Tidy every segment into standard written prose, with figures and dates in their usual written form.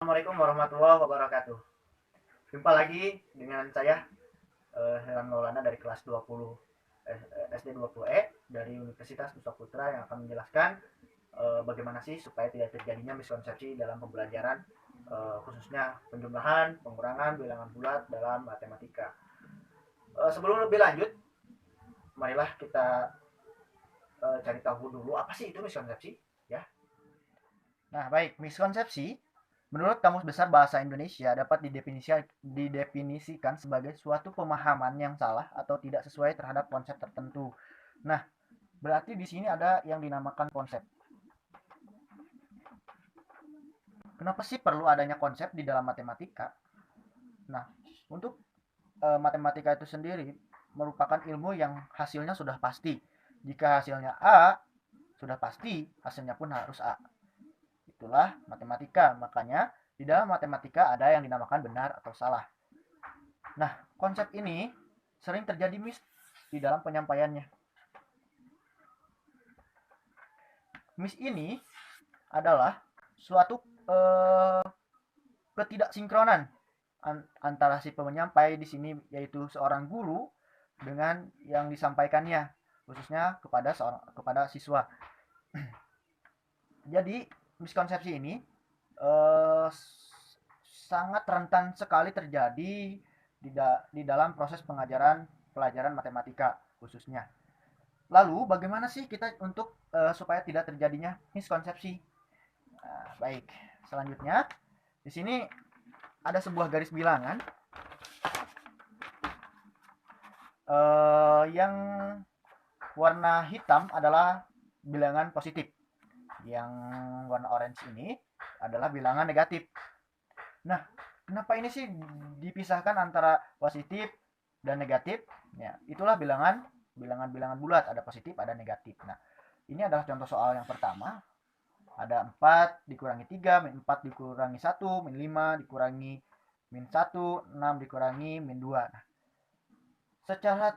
Assalamualaikum warahmatullahi wabarakatuh. Jumpa lagi dengan saya Heran Maulana dari kelas 20 SD 20E dari Universitas Nusa Putra yang akan menjelaskan bagaimana sih supaya tidak terjadinya miskonsepsi dalam pembelajaran khususnya penjumlahan, pengurangan, bilangan bulat dalam matematika. Sebelum lebih lanjut, marilah kita cari tahu dulu apa sih itu miskonsepsi, ya. Nah, baik, miskonsepsi menurut Kamus Besar Bahasa Indonesia dapat didefinisikan sebagai suatu pemahaman yang salah atau tidak sesuai terhadap konsep tertentu. Nah, berarti di sini ada yang dinamakan konsep. Kenapa sih perlu adanya konsep di dalam matematika? Nah, untuk matematika itu sendiri merupakan ilmu yang hasilnya sudah pasti. Jika hasilnya A, sudah pasti hasilnya pun harus A. Itulah matematika. Makanya di dalam matematika ada yang dinamakan benar atau salah. Nah, konsep ini sering terjadi miss di dalam penyampaiannya. Miss ini adalah suatu ketidaksinkronan antara si penyampai di sini yaitu seorang guru dengan yang disampaikannya khususnya kepada siswa. Jadi miskonsepsi ini eh, sangat rentan sekali terjadi di dalam proses pelajaran matematika khususnya. Lalu bagaimana sih kita untuk supaya tidak terjadinya miskonsepsi? Nah, baik, selanjutnya di sini ada sebuah garis bilangan yang warna hitam adalah bilangan positif, yang warna orange ini adalah bilangan negatif. Nah, kenapa ini sih dipisahkan antara positif dan negatif? Ya, itulah bilangan bulat, ada positif, ada negatif. Nah, ini adalah contoh soal yang pertama. Ada 4 dikurangi 3, min 4 dikurangi 1, min 5 dikurangi min 1, 6 dikurangi min 2. Nah, secara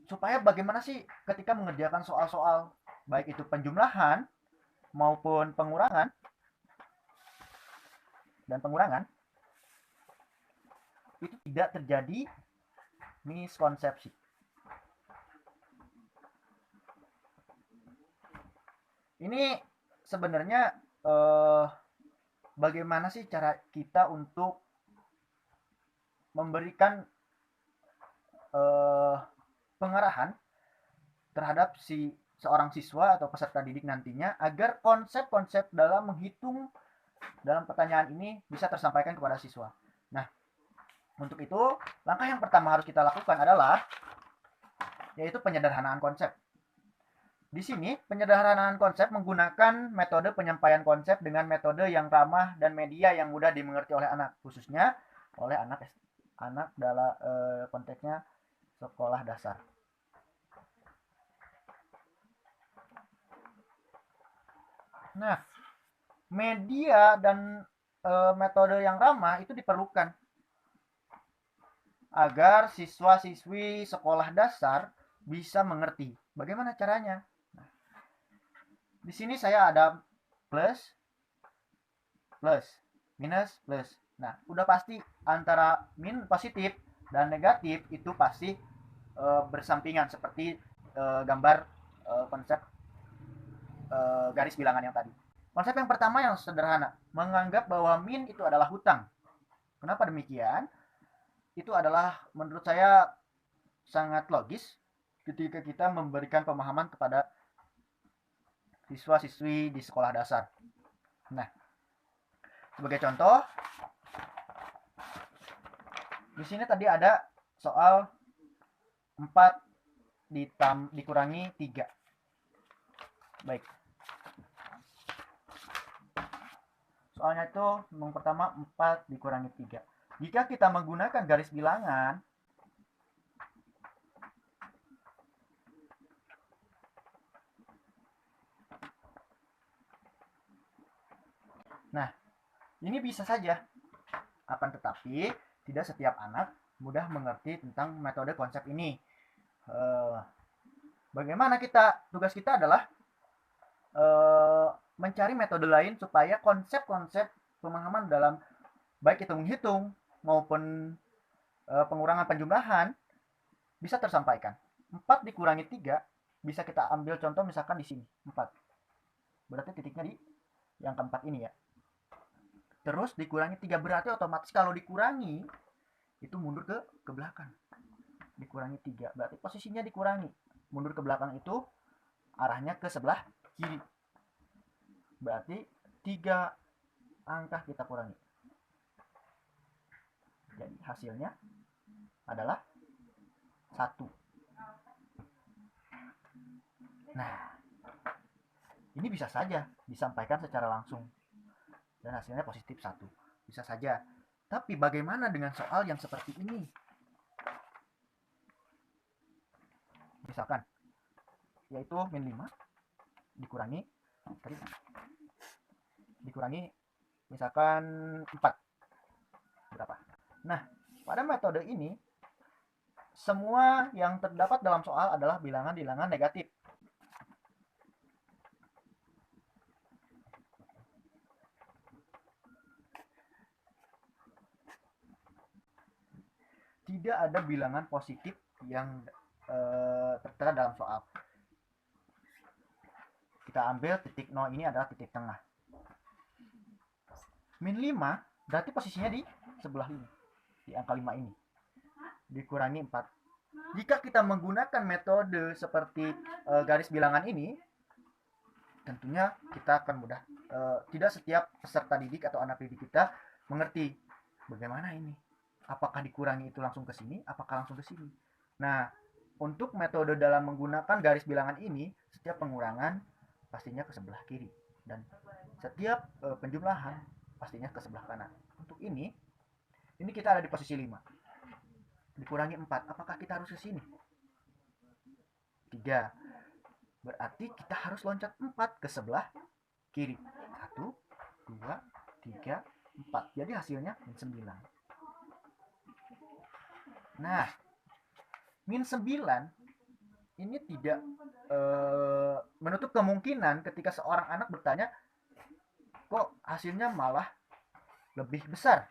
supaya bagaimana sih ketika mengerjakan soal-soal baik itu penjumlahan maupun pengurangan itu tidak terjadi miskonsepsi. Ini sebenarnya bagaimana sih cara kita untuk memberikan pengarahan terhadap seorang siswa atau peserta didik nantinya agar konsep-konsep dalam menghitung dalam pertanyaan ini bisa tersampaikan kepada siswa. Nah, untuk itu langkah yang pertama harus kita lakukan adalah yaitu penyederhanaan konsep. Di sini penyederhanaan konsep menggunakan metode penyampaian konsep dengan metode yang ramah dan media yang mudah dimengerti oleh anak, khususnya oleh anak dalam konteksnya sekolah dasar. Nah, media dan metode yang ramah itu diperlukan agar siswa-siswi sekolah dasar bisa mengerti. Bagaimana caranya? Nah, di sini saya ada plus, plus, minus, plus. Nah, udah pasti antara min positif dan negatif itu pasti bersampingan seperti gambar konsep garis bilangan yang tadi. Konsep yang pertama yang sederhana, menganggap bahwa min itu adalah hutang. Kenapa demikian? Itu adalah menurut saya sangat logis ketika kita memberikan pemahaman kepada siswa-siswi di sekolah dasar. Nah, sebagai contoh, di sini tadi ada soal 4 dikurangi 3. Baik. Soalnya itu yang pertama 4 dikurangi 3. Jika kita menggunakan garis bilangan, nah, ini bisa saja. Akan tetapi, tidak setiap anak mudah mengerti tentang metode konsep ini. Bagaimana tugas kita adalah mencari metode lain supaya konsep-konsep pemahaman dalam baik hitung-hitung maupun pengurangan penjumlahan bisa tersampaikan. 4 dikurangi 3 bisa kita ambil contoh misalkan di sini 4. Berarti titiknya di yang keempat ini ya. Terus dikurangi 3 berarti otomatis kalau dikurangi itu mundur ke belakang. Dikurangi 3 berarti posisinya dikurangi. Mundur ke belakang itu arahnya ke sebelah kiri. Berarti 3 angka kita kurangi. Jadi hasilnya adalah 1. Nah, ini bisa saja disampaikan secara langsung. Dan hasilnya positif 1. Bisa saja. Tapi bagaimana dengan soal yang seperti ini? Misalkan, yaitu min 5 dikurangi misalkan 4. Berapa? Nah, pada metode ini semua yang terdapat dalam soal adalah bilangan-bilangan negatif. Tidak ada bilangan positif yang tertera dalam soal. Kita ambil titik 0 ini adalah titik tengah. Min 5 berarti posisinya di sebelah ini, di angka 5 ini. Dikurangi 4. Jika kita menggunakan metode seperti garis bilangan ini, tentunya kita akan mudah. Tidak setiap peserta didik atau anak didik kita mengerti bagaimana ini. Apakah dikurangi itu langsung ke sini, apakah langsung ke sini. Nah, untuk metode dalam menggunakan garis bilangan ini, setiap pengurangan pastinya ke sebelah kiri. Dan setiap penjumlahan pastinya ke sebelah kanan. Untuk ini kita ada di posisi 5. Dikurangi 4, apakah kita harus ke sini? 3. Berarti kita harus loncat 4 ke sebelah kiri. 1, 2, 3, 4. Jadi hasilnya min 9. Nah, min 9 ini tidak menutup kemungkinan ketika seorang anak bertanya, kok hasilnya malah lebih besar.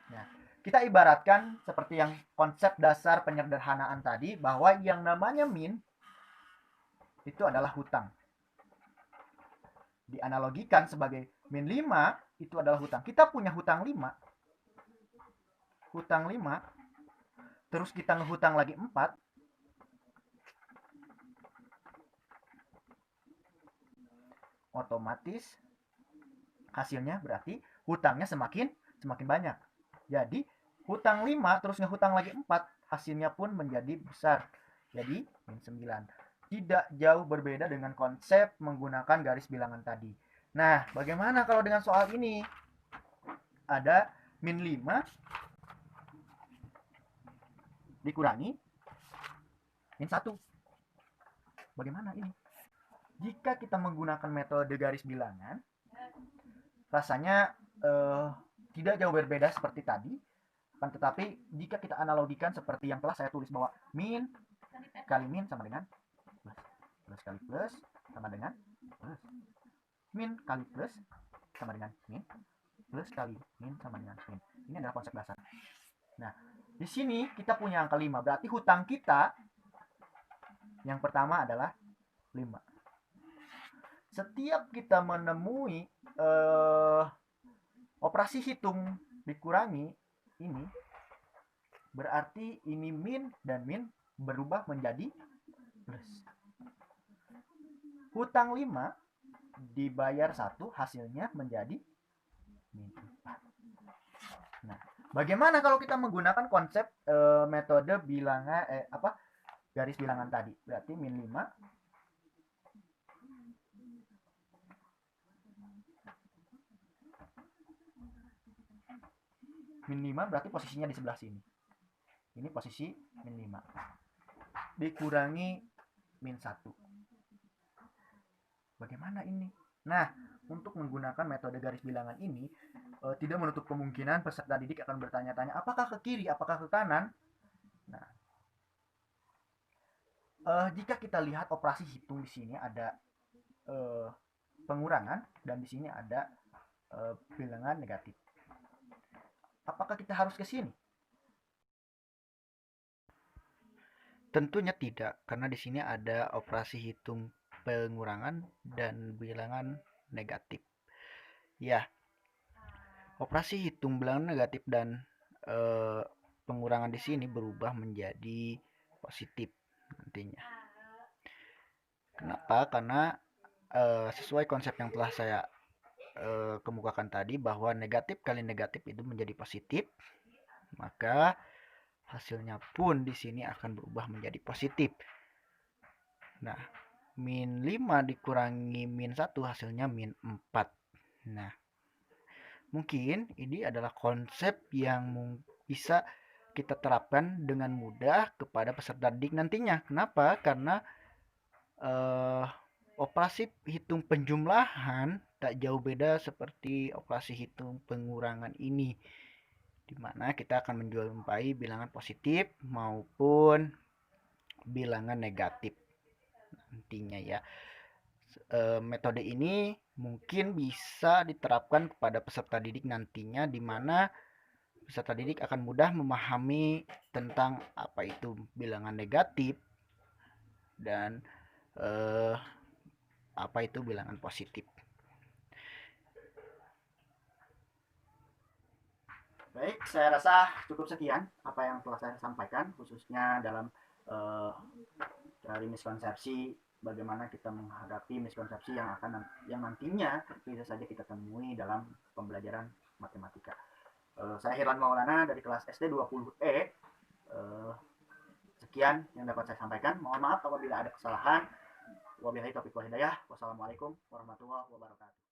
Nah, kita ibaratkan seperti yang konsep dasar penyederhanaan tadi, bahwa yang namanya min itu adalah hutang. Dianalogikan sebagai min 5 itu adalah hutang. Kita punya hutang 5. Hutang 5. Terus kita ngehutang lagi 4. Otomatis hasilnya berarti hutangnya semakin banyak. Jadi hutang 5 terus ngehutang lagi 4, hasilnya pun menjadi besar. Jadi min 9. Tidak jauh berbeda dengan konsep menggunakan garis bilangan tadi. Nah, bagaimana kalau dengan soal ini? Ada min 5 dikurangi min 1. Bagaimana ini? Jika kita menggunakan metode garis bilangan, rasanya tidak jauh berbeda seperti tadi. Kan tetapi jika kita analogikan seperti yang telah saya tulis, bahwa min kali min sama dengan plus. Plus kali plus sama dengan plus. Min kali plus sama dengan min. Plus kali min sama dengan min. Ini adalah konsep dasar. Nah, di sini kita punya angka 5. Berarti hutang kita yang pertama adalah 5. Setiap kita menemui operasi hitung dikurangi ini, berarti ini min dan min berubah menjadi plus. Hutang 5 dibayar 1, hasilnya menjadi min 4. Nah, bagaimana kalau kita menggunakan konsep metode bilangan garis bilangan tadi? Berarti min 5 berarti posisinya di sebelah sini. Ini posisi min 5. Dikurangi min 1. Bagaimana ini? Nah, untuk menggunakan metode garis bilangan ini, tidak menutup kemungkinan peserta didik akan bertanya-tanya, apakah ke kiri, apakah ke kanan? Nah, jika kita lihat operasi hitung di sini ada pengurangan dan di sini ada bilangan negatif. Apakah kita harus ke sini? Tentunya tidak, karena di sini ada operasi hitung pengurangan dan bilangan negatif. Ya, operasi hitung bilangan negatif dan pengurangan di sini berubah menjadi positif nantinya. Kenapa? Karena sesuai konsep yang telah saya kemukakan tadi, bahwa negatif kali negatif itu menjadi positif, maka hasilnya pun di sini akan berubah menjadi positif. Nah, min 5 dikurangi min 1 hasilnya min 4. Nah, mungkin ini adalah konsep yang bisa kita terapkan dengan mudah kepada peserta didik nantinya. Kenapa? Karena operasi hitung penjumlahan tak jauh beda seperti operasi hitung pengurangan ini, di mana kita akan menjumpai bilangan positif maupun bilangan negatif nantinya ya. Metode ini mungkin bisa diterapkan kepada peserta didik nantinya, di mana peserta didik akan mudah memahami tentang apa itu bilangan negatif dan apa itu bilangan positif. Baik, saya rasa cukup sekian apa yang telah saya sampaikan, khususnya dalam dari miskonsepsi, bagaimana kita menghadapi miskonsepsi yang nantinya bisa saja kita temui dalam pembelajaran matematika. Saya Hirlan Maulana dari kelas SD 20E. Sekian yang dapat saya sampaikan. Mohon maaf apabila ada kesalahan. Wabillahi taufiq wal hidayah. Wassalamualaikum warahmatullahi wabarakatuh.